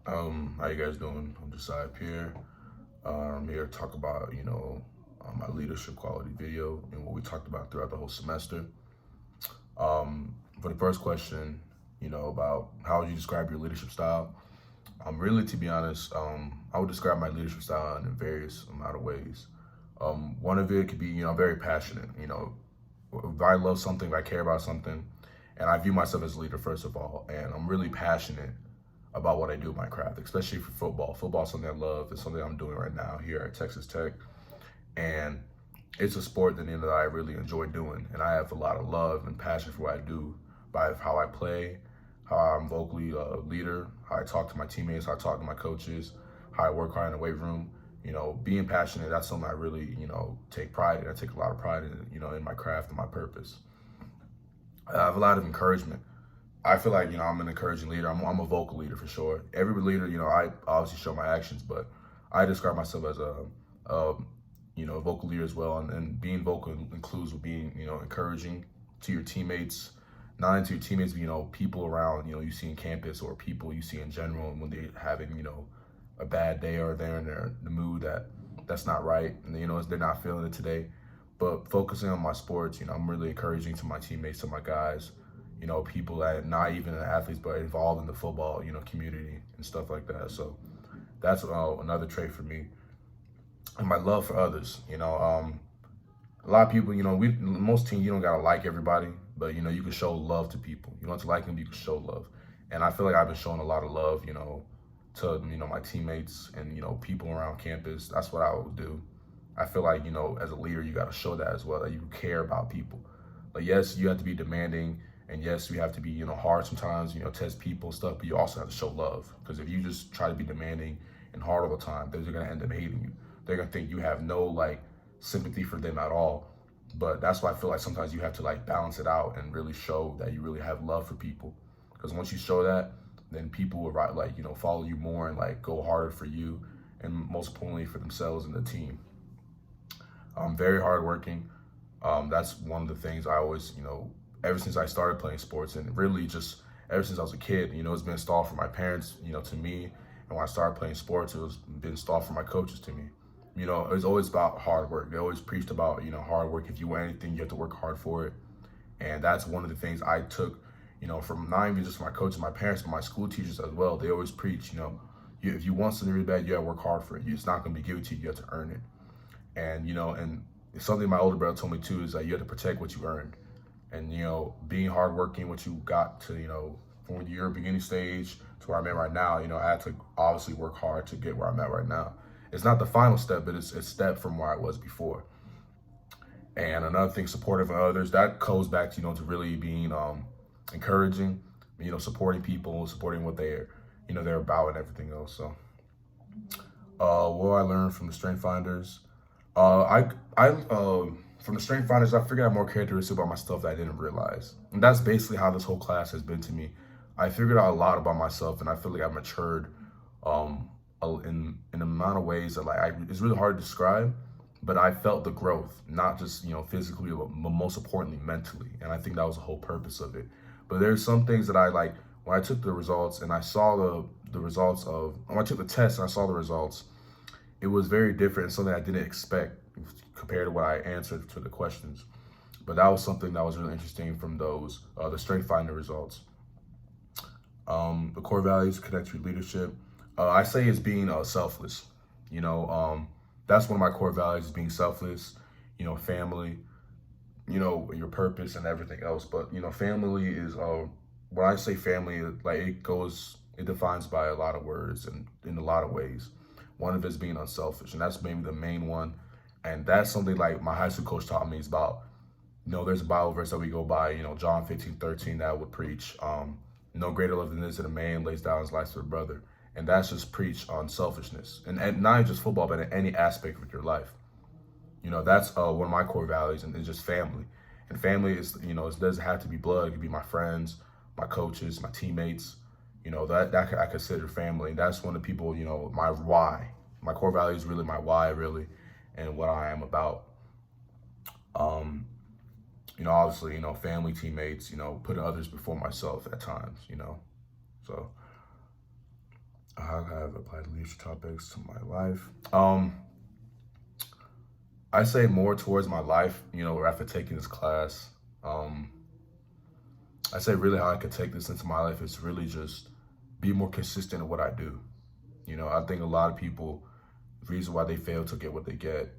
How you guys doing? I'm Josiah Pierre. I'm here to talk about, my leadership quality video and what we talked about throughout the whole semester. For the first question, about how would you describe your leadership style? Really, to be honest, I would describe my leadership style in various amount of ways. One of it could be, very passionate. If I love something, if I care about something, and I view myself as a leader first of all, and I'm really passionate about what I do in my craft, especially for football. Football is something I love. It's something I'm doing right now here at Texas Tech, and it's a sport that I really enjoy doing, and I have a lot of love and passion for what I do by how I play, how I'm vocally a leader, how I talk to my teammates, how I talk to my coaches, how I work hard in the weight room. Being passionate, that's something I really, take pride in. I take a lot of pride in, in my craft and my purpose. I have a lot of encouragement. I feel like, I'm an encouraging leader. I'm a vocal leader for sure. Every leader, I obviously show my actions, but I describe myself as a vocal leader as well. And being vocal includes with being, encouraging to your teammates, not only to your teammates, but, people around, you see in campus or people you see in general when they're having, a bad day or they're in the mood that's not right. And, they're not feeling it today. But focusing on my sports, I'm really encouraging to my teammates, to my guys, people that not even athletes, but involved in the football, community and stuff like that. So that's another trait for me. And my love for others, a lot of people, most teams, you don't gotta like everybody, but you can show love to people. You don't have to like them, you can show love. And I feel like I've been showing a lot of love, to my teammates and people around campus. That's what I would do. I feel like as a leader, you got to show that as well, that you care about people. Like yes, you have to be demanding, and yes, you have to be hard sometimes, test people and stuff. But you also have to show love, because if you just try to be demanding and hard all the time, they're gonna end up hating you. They're gonna think you have no like sympathy for them at all. But that's why I feel like sometimes you have to like balance it out and really show that you really have love for people. Because once you show that, then people will like follow you more and like go harder for you, and most importantly for themselves and the team. Very hardworking. That's one of the things I always, ever since I started playing sports, and really just ever since I was a kid, it's been installed from my parents, to me. And when I started playing sports, it was been installed from my coaches to me. It was always about hard work. They always preached about, hard work. If you want anything, you have to work hard for it. And that's one of the things I took, from not even just my coaches, my parents, but my school teachers as well. They always preach, if you want something really bad, you gotta work hard for it. It's not gonna be given to you. You have to earn it. And and something my older brother told me too is that you have to protect what you earned. And being hardworking, what you got to from your beginning stage to where I'm at right now, I had to obviously work hard to get where I'm at right now. It's not the final step, but it's a step from where I was before. And another thing, supportive of others, that goes back to to really being encouraging, supporting people, supporting what they're about and everything else. So what I learned from the Strength Finders, from the Strength Finders, I figured out more characteristics about myself that I didn't realize, and that's basically how this whole class has been to me. I figured out a lot about myself, and I feel like I've matured, in a amount of ways that it's really hard to describe. But I felt the growth, not just physically, but most importantly mentally, and I think that was the whole purpose of it. But there's some things that I like when I took the results and I saw the results of when I took the test and I saw the results. It was very different and something I didn't expect compared to what I answered to the questions. But that was something that was really interesting from those the Strength Finder results. The core values connect to leadership. I say it's being selfless. That's one of my core values is being selfless. Family. Your purpose and everything else. But family is when I say family, like it defines by a lot of words and in a lot of ways. One of it is being unselfish, and that's maybe the main one. And that's something like my high school coach taught me is about, there's a Bible verse that we go by, John 15:13 that would preach, no greater love than this that a man lays down his life for a brother. And that's just preach on selfishness. And not just football, but in any aspect of your life. That's one of my core values, and it's just family. And family is, it doesn't have to be blood. It could be my friends, my coaches, my teammates. That I consider family. And that's one of the people, my why. My core value is really my why, really, and what I am about. Um, obviously, family, teammates, putting others before myself at times, So How have applied leadership topics to my life? I say more towards my life, after taking this class. Um, I say really how I could take this into my life is really just be more consistent in what I do. I think a lot of people, the reason why they fail to get what they get,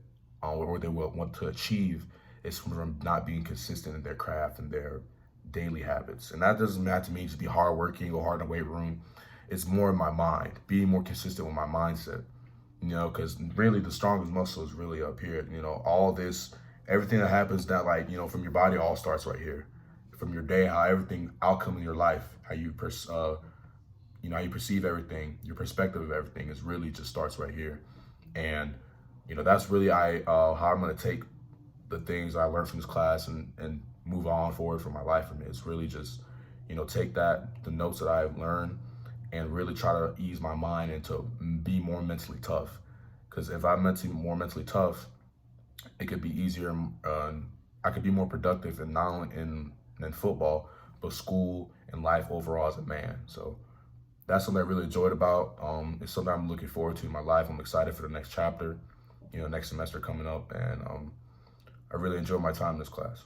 or what they want to achieve, is from not being consistent in their craft and their daily habits. And that doesn't have to mean to be hardworking or hard in the weight room. It's more in my mind, being more consistent with my mindset. Because really the strongest muscle is really up here. All this, everything that happens that from your body all starts right here. From your day, how everything outcome in your life, how you how you perceive everything, your perspective of everything is really just starts right here. And that's really how I'm gonna take the things I learned from this class and move on forward for my life. From it, it's really just take the notes that I've learned and really try to ease my mind and to be more mentally tough. Because if I'm more mentally tough, it could be easier. I could be more productive and not only in football, but school and life overall as a man. So that's something I really enjoyed about. It's something I'm looking forward to in my life. I'm excited for the next chapter, next semester coming up, and I really enjoyed my time in this class.